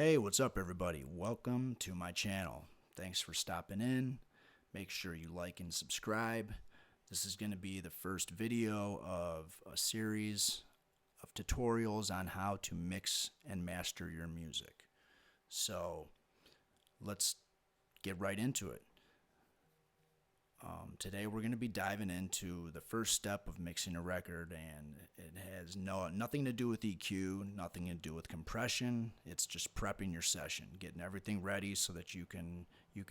Hey, what's up, everybody? Welcome to my channel. Thanks for stopping in. Make sure you like and subscribe. This is going to be the first video of a series of tutorials on how to mix and master your music. So let's get right into it. Today we're going to be diving into the first step of mixing a record, and it has nothing to do with EQ, nothing to do with compression. It's just prepping your session, getting everything ready so that you can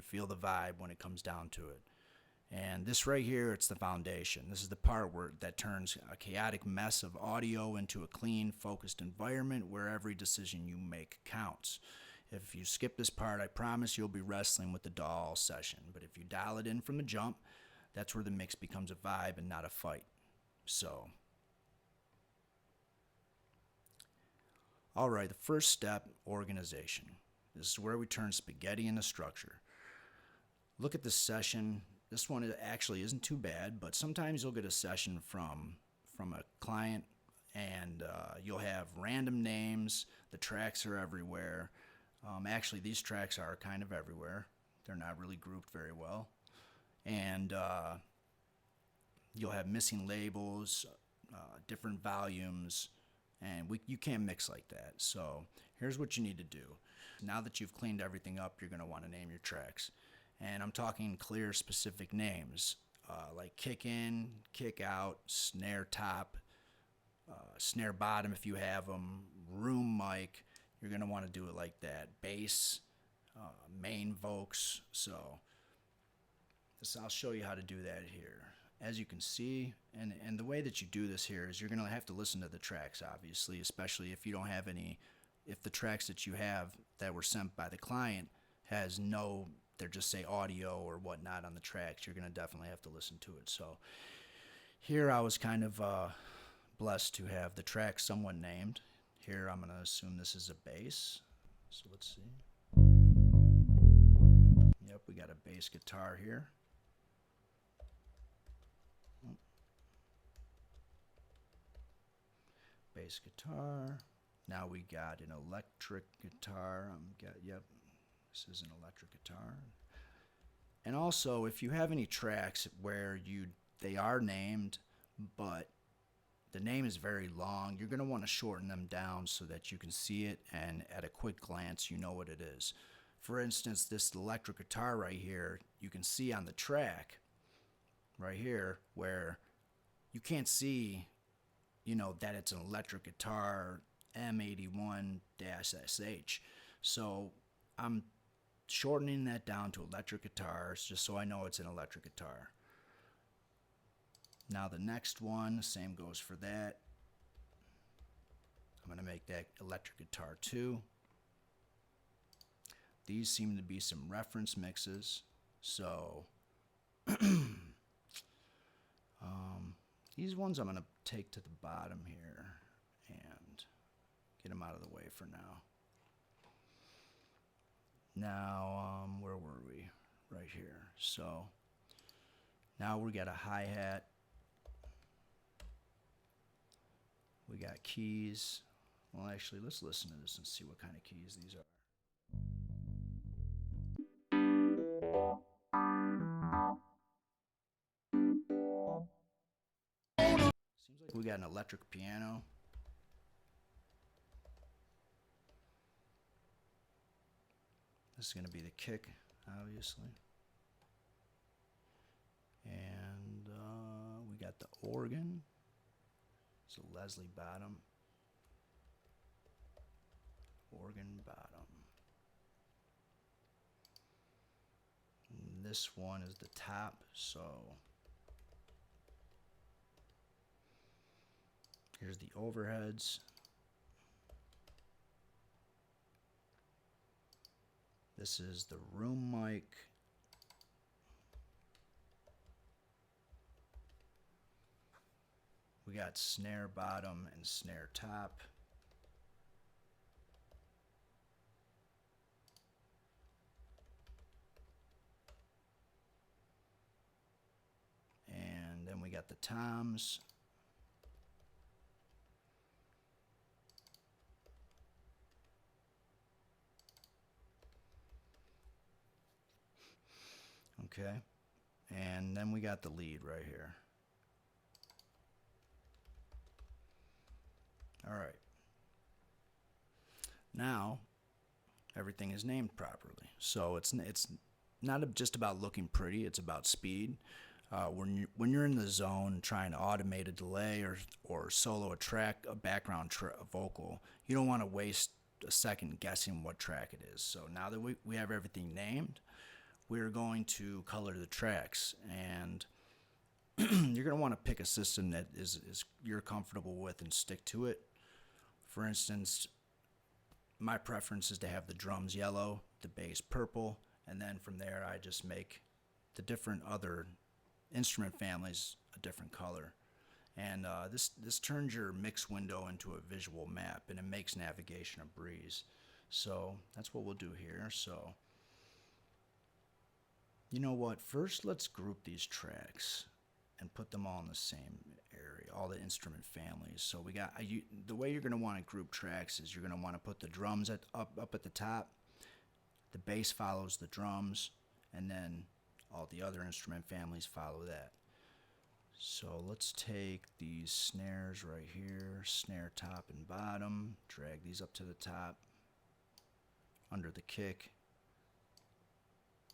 feel the vibe when it comes down to it. And this right here, it's the foundation. This is the part that turns a chaotic mess of audio into a clean, focused environment where every decision you make counts. If you skip this part, I promise you'll be wrestling with the DAW all session. But if you dial it in from the jump, that's where the mix becomes a vibe and not a fight. So, all right, the first step, organization. This is where we turn spaghetti into structure. Look at this session. This one actually isn't too bad, but sometimes you'll get a session from a client, and you'll have random names. The tracks are everywhere. Actually, these tracks are kind of everywhere. They're not really grouped very well. And you'll have missing labels, different volumes, and you can't mix like that. So here's what you need to do. Now that you've cleaned everything up, you're going to want to name your tracks. And I'm talking clear, specific names, like kick in, kick out, snare top, snare bottom if you have them, room mic. You're going to want to do it like that. Bass, main vocals. So I'll show you how to do that here. As you can see, and the way that you do this here is you're going to have to listen to the tracks, obviously, especially if you don't have any, if the tracks that you have that were sent by the client has no, they're just say audio or whatnot on the tracks, you're going to definitely have to listen to it. So here I was kind of blessed to have the track somewhat named. Here I'm going to assume this is a bass. So let's see. Yep, we got a bass guitar here. Bass guitar. Now we got an electric guitar. Yep, this is an electric guitar. And also, if you have any tracks where they are named, but the name is very long, you're going to want to shorten them down so that you can see it, and at a quick glance you know what it is. For instance, this electric guitar right here, you can see on the track right here where you can't see, that it's an electric guitar M81-SH. So I'm shortening that down to electric guitars just so I know it's an electric guitar. Now the next one, same goes for that. I'm going to make that electric guitar 2. These seem to be some reference mixes, so these ones I'm going to take to the bottom here and get them out of the way for now. Now, where were we? Right here. So now we got a hi-hat. We got keys. Well, actually, let's listen to this and see what kind of keys these are. Seems like we got an electric piano. This is going to be the kick, obviously. And we got the organ. It's a Leslie bottom. Organ bottom. And this one is the top, so here's the overheads. This is the room mic. We got snare bottom and snare top. And then we got the toms. Okay, and then we got the lead right here. All right, now everything is named properly. So it's not just about looking pretty, it's about speed. When you're in the zone trying to automate a delay or solo a track, a background vocal, you don't want to waste a second guessing what track it is. So now that we have everything named, we're going to color the tracks, and you're going to want to pick a system that is you're comfortable with and stick to it. For instance, my preference is to have the drums yellow, the bass purple, and then from there I just make the different other instrument families a different color. And this turns your mix window into a visual map, and it makes navigation a breeze. So that's what we'll do here. So you know what? First, let's group these tracks and put them all in the same area, all the instrument families. So we got the way you're going to want to group tracks is you're going to want to put the drums up at the top. The bass follows the drums, and then all the other instrument families follow that. So let's take these snares right here, snare top and bottom, drag these up to the top, under the kick.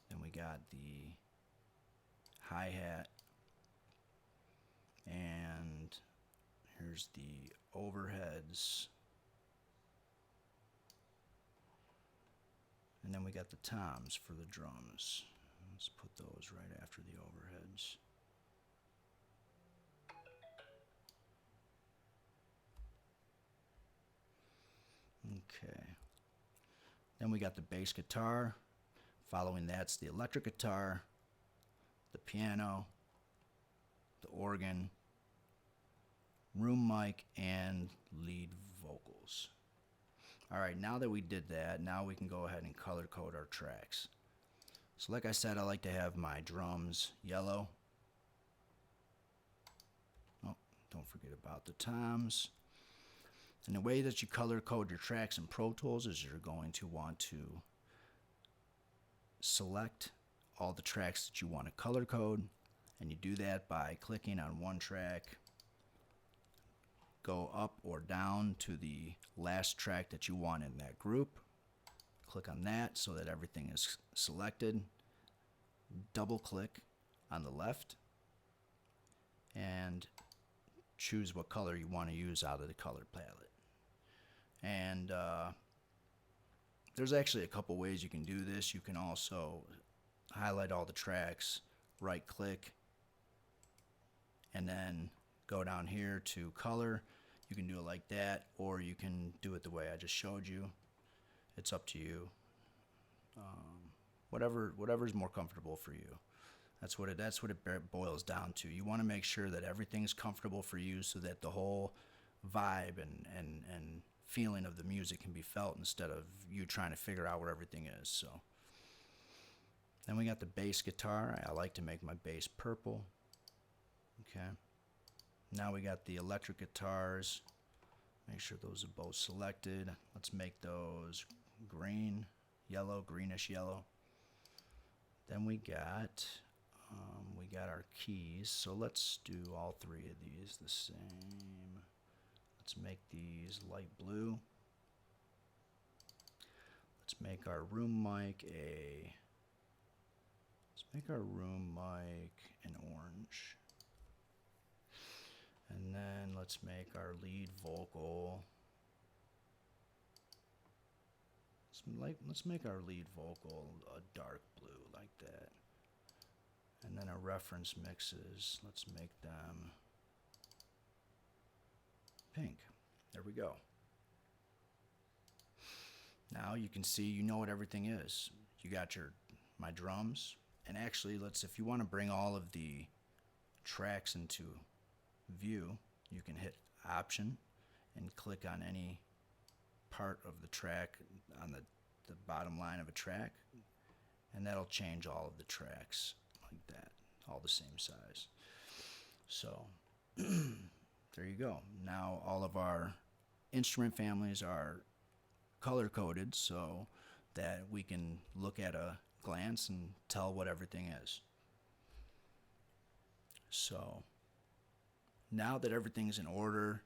Then we got the hi-hat, and here's the overheads. And then we got the toms for the drums. Let's put those right after the overheads. Okay. Then we got the bass guitar. Following that's the electric guitar, the piano, the organ, room mic, and lead vocals. All right, now that we did that, now we can go ahead and color code our tracks. So like I said, I like to have my drums yellow. Oh, don't forget about the toms. And the way that you color code your tracks in Pro Tools is you're going to want to select all the tracks that you want to color code, and you do that by clicking on one track, go up or down to the last track that you want in that group, click on that so that everything is selected, double click on the left, and choose what color you want to use out of the color palette. And there's actually a couple ways you can do this. You can also highlight all the tracks, right click, and then go down here to color. You can do it like that, or you can do it the way I just showed you. It's up to you. Whatever's more comfortable for you. That's what it boils down to. You want to make sure that everything's comfortable for you so that the whole vibe and feeling of the music can be felt instead of you trying to figure out where everything is. So then we got the bass guitar. I like to make my bass purple. Okay. Now we got the electric guitars. Make sure those are both selected. Let's make those green, yellow, greenish yellow. Then we got our keys. So let's do all three of these the same. Let's make these light blue. Let's make our room mic an orange. And then let's make our lead vocal. Let's make our lead vocal a dark blue like that. And then our reference mixes, let's make them pink. There we go. Now you can see, you know what everything is. You got my drums, and actually if you want to bring all of the tracks into view, you can hit Option and click on any part of the track on the bottom line of a track, and that'll change all of the tracks like that, all the same size. So there you go. Now all of our instrument families are color coded so that we can look at a glance and tell what everything is. So now that everything's in order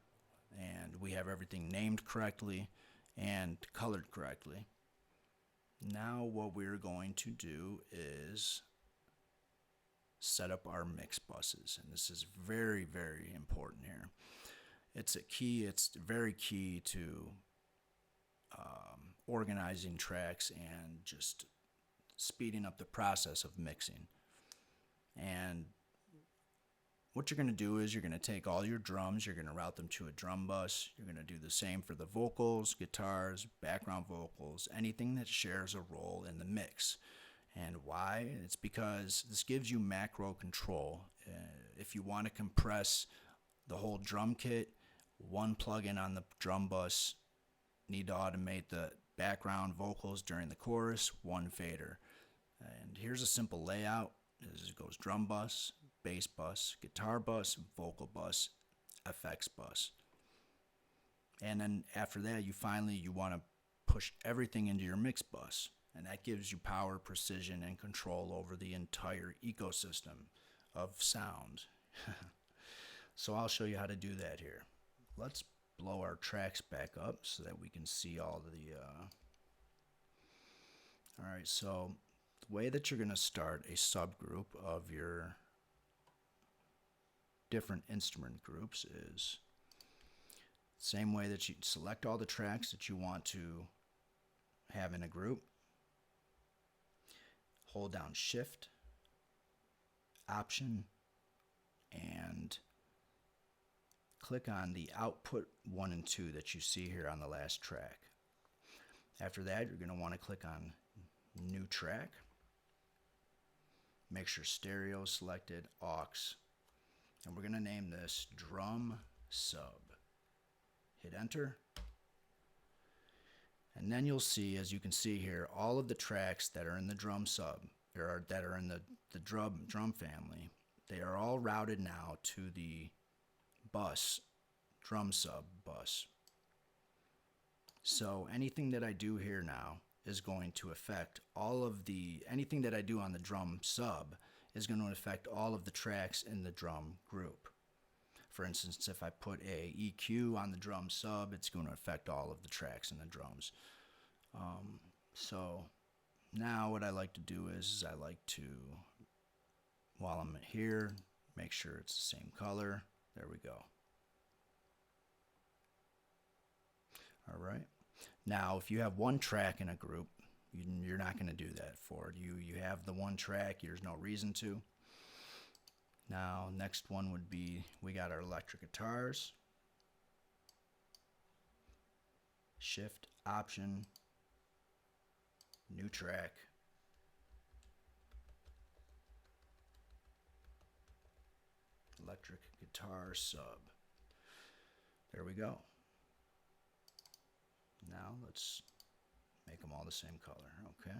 and we have everything named correctly and colored correctly, now what we're going to do is set up our mix buses. And this is very, very important here. It's very key to organizing tracks and just speeding up the process of mixing. And what you're going to do is you're going to take all your drums, you're going to route them to a drum bus. You're going to do the same for the vocals, guitars, background vocals, anything that shares a role in the mix. And why? It's because this gives you macro control. If you want to compress the whole drum kit, one plug-in on the drum bus, need to automate the background vocals during the chorus, one fader. And here's a simple layout. It goes drum bus, bass bus, guitar bus, vocal bus, effects bus. And then after that, you want to push everything into your mix bus. And that gives you power, precision, and control over the entire ecosystem of sound. So I'll show you how to do that here. Let's blow our tracks back up so that we can see all the... Alright, so the way that you're going to start a subgroup of your different instrument groups is the same way that you select all the tracks that you want to have in a group. Hold down Shift, Option, and click on the output 1 and 2 that you see here on the last track. After that, you're going to want to click on New Track. Make sure stereo is selected, aux, and we're going to name this Drum Sub. Hit Enter. And then you'll see, as you can see here, all of the tracks that are in the drum sub, or that are in the drum family, they are all routed now to the bus, drum sub bus. So anything that I do here now is going to affect anything that I do on the drum sub is going to affect all of the tracks in the drum group. For instance, if I put a EQ on the drum sub, it's going to affect all of the tracks in the drums. So now what I like to do is I like to, while I'm here, make sure it's the same color. There we go. All right. Now, if you have one track in a group, you're not going to do that for it. You have the one track. There's no reason to. Now, next one would be, we got our electric guitars. Shift, Option, New Track. Electric guitar sub. There we go. Now let's make them all the same color. Okay.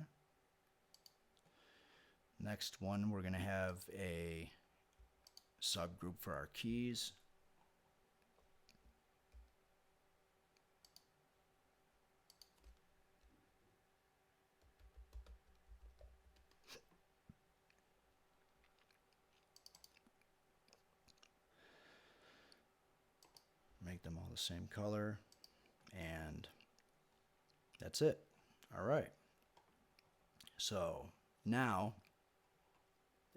Next one, we're going to have a subgroup for our keys. Make them all the same color, and that's it. All right. So now,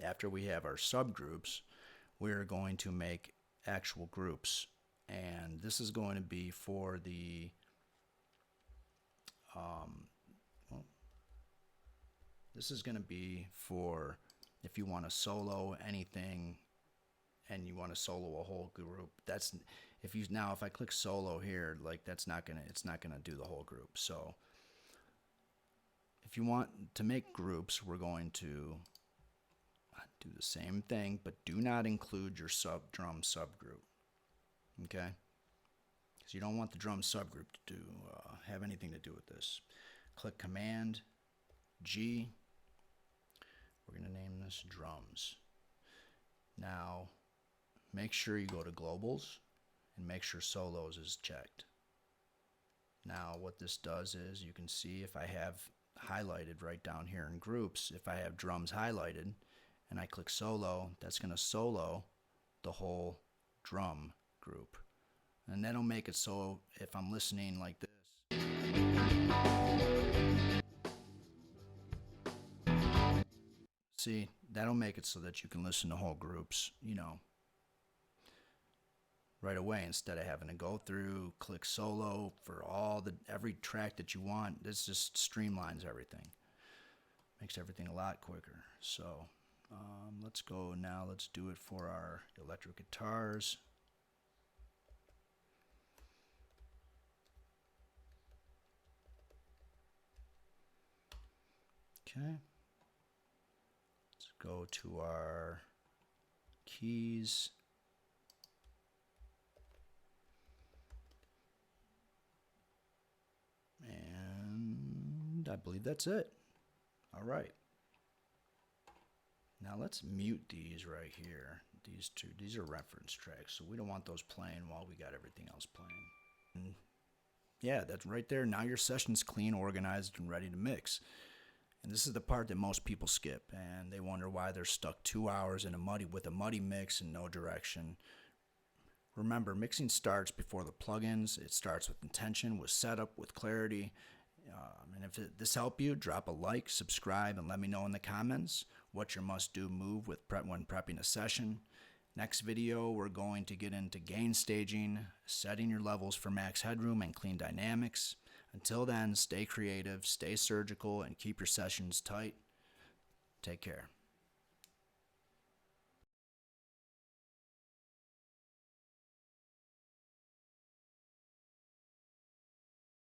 after we have our subgroups, we're going to make actual groups, and this is going to be for the this is going to be for if you want to solo anything and you want to solo a whole group. That's if I click solo here, like it's not gonna do the whole group. So if you want to make groups, we're going to do the same thing, but do not include your drum subgroup. Okay? Because you don't want the drum subgroup to have anything to do with this. Click Command G. We're going to name this drums. Now, make sure you go to globals and make sure solos is checked. Now, what this does is you can see if I have highlighted right down here in groups, if I have drums highlighted and I click solo, that's going to solo the whole drum group. And that'll make it so if I'm listening like this, see, that'll make it so that you can listen to whole groups, right away instead of having to go through, click solo for every track that you want. This just streamlines everything, makes everything a lot quicker. So let's go now. Let's do it for our electric guitars. Okay. Let's go to our keys. And I believe that's it. All right. Now let's mute these right here. These two, these are reference tracks, so we don't want those playing while we got everything else playing. And yeah, that's right there. Now your session's clean, organized, and ready to mix. And this is the part that most people skip, and they wonder why they're stuck 2 hours with a muddy mix and no direction. Remember, mixing starts before the plugins. It starts with intention, with setup, with clarity. And if this helped you, drop a like, subscribe, and let me know in the comments what your must-do move when prepping a session. Next video, we're going to get into gain staging, setting your levels for max headroom, and clean dynamics. Until then, stay creative, stay surgical, and keep your sessions tight. Take care.